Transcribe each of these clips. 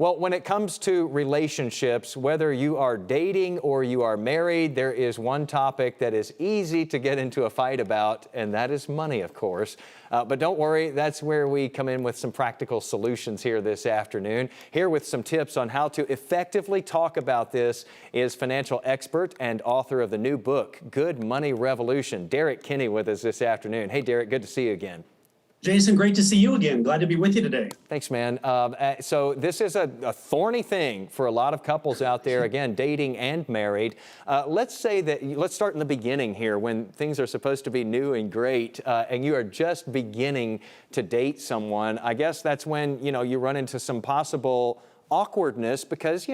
Well, when it comes to relationships, whether you are dating or you are married, there is one topic that is easy to get into a fight about, and that is money, of course. But don't worry, that's where we come in with some practical solutions here this afternoon. Here with some tips on how to effectively talk about this is financial expert and author of the new book, Good Money Revolution, Derek Kinney, with us this afternoon. Hey, Derek, good to see you again. Jason, great to see you again. Glad to be with you today. Thanks, man. So this is a thorny thing for a lot of couples out there, again, dating and married. Let's start in the beginning here when things are supposed to be new and great, and you are just beginning to date someone. I guess that's when, you run into some possible awkwardness because,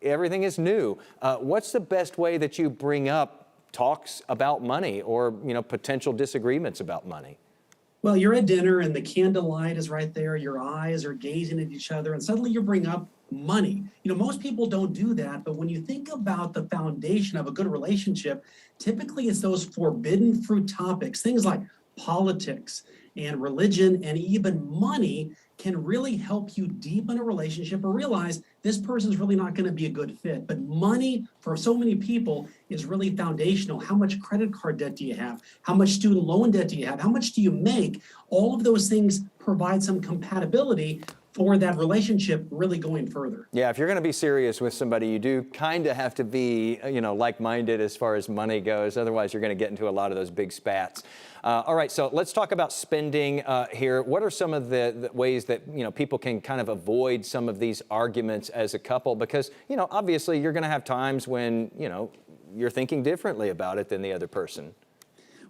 everything is new. What's the best way that you bring up talks about money or, potential disagreements about money? Well, you're at dinner and the candlelight is right there. Your eyes are gazing at each other and suddenly you bring up money. Most people don't do that, but when you think about the foundation of a good relationship, typically it's those forbidden fruit topics, things like politics and religion and even money can really help you deepen a relationship or realize this person's really not going to be a good fit. But money for so many people is really foundational. How much credit card debt do you have? How much student loan debt do you have? How much do you make? All of those things provide some compatibility for that relationship really going further. Yeah, if you're going to be serious with somebody, you do kind of have to be, like-minded as far as money goes. Otherwise, you're going to get into a lot of those big spats. All right, so let's talk about spending here. What are some of the ways that, people can kind of avoid some of these arguments as a couple? Because, obviously you're going to have times when, you're thinking differently about it than the other person.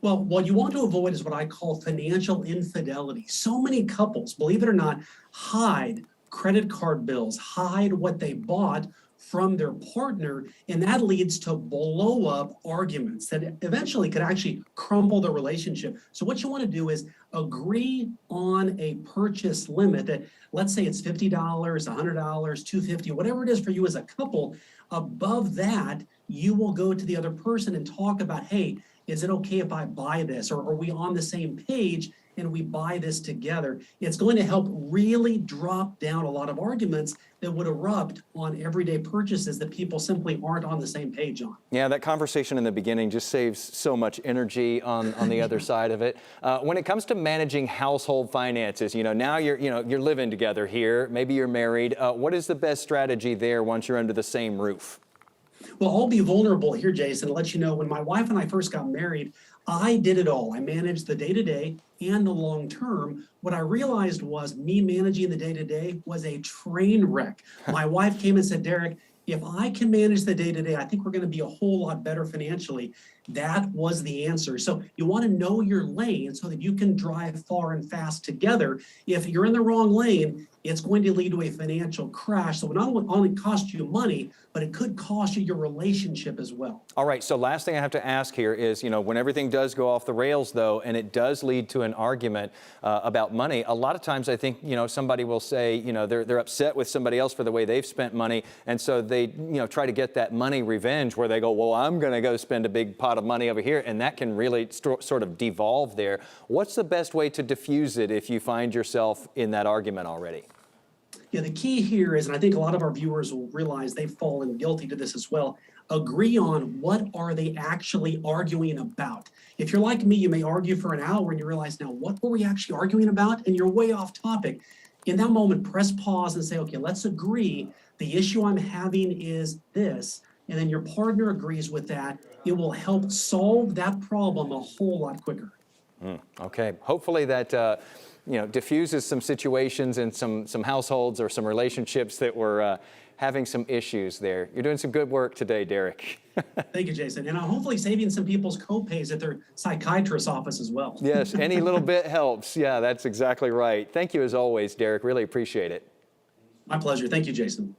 Well, what you want to avoid is what I call financial infidelity. So many couples, believe it or not, hide credit card bills, hide what they bought from their partner, and that leads to blow up arguments that eventually could actually crumble the relationship. So what you want to do is agree on a purchase limit that, let's say it's $50, $100, $250, whatever it is for you as a couple. Above that, you will go to the other person and talk about, hey, is it okay if I buy this? Or are we on the same page and we buy this together? It's going to help really drop down a lot of arguments that would erupt on everyday purchases that people simply aren't on the same page on. Yeah, that conversation in the beginning just saves so much energy on the other side of it. When it comes to managing household finances, now you're living together here, maybe you're married. What is the best strategy there once you're under the same roof? Well, I'll be vulnerable here, Jason, and let you know when my wife and I first got married, I did it all. I managed the day-to-day and the long-term. What I realized was me managing the day-to-day was a train wreck. My wife came and said, Derek, if I can manage the day-to-day, I think we're going to be a whole lot better financially. That was the answer. So you want to know your lane so that you can drive far and fast together. If you're in the wrong lane, it's going to lead to a financial crash. So it not only cost you money, but it could cost you your relationship as well. All right. So last thing I have to ask here is, when everything does go off the rails, though, and it does lead to an argument about money, a lot of times I think, somebody will say, they're upset with somebody else for the way they've spent money. And so they, try to get that money revenge where they go, well, I'm going to go spend a big pot of money over here. And that can really sort of devolve there. What's the best way to diffuse it if you find yourself in that argument already? Yeah, the key here is, and I think a lot of our viewers will realize they've fallen guilty to this as well, agree on what are they actually arguing about. If you're like me, you may argue for an hour and you realize, now what were we actually arguing about? And you're way off topic. In that moment, press pause and say, okay, let's agree. The issue I'm having is this. And then your partner agrees with that. It will help solve that problem a whole lot quicker. Okay. Hopefully that diffuses some situations in some households or some relationships that were having some issues there. You're doing some good work today, Derek. Thank you, Jason. And I'm hopefully saving some people's co-pays at their psychiatrist's office as well. Yes, any little bit helps. Yeah, that's exactly right. Thank you as always, Derek. Really appreciate it. My pleasure. Thank you, Jason.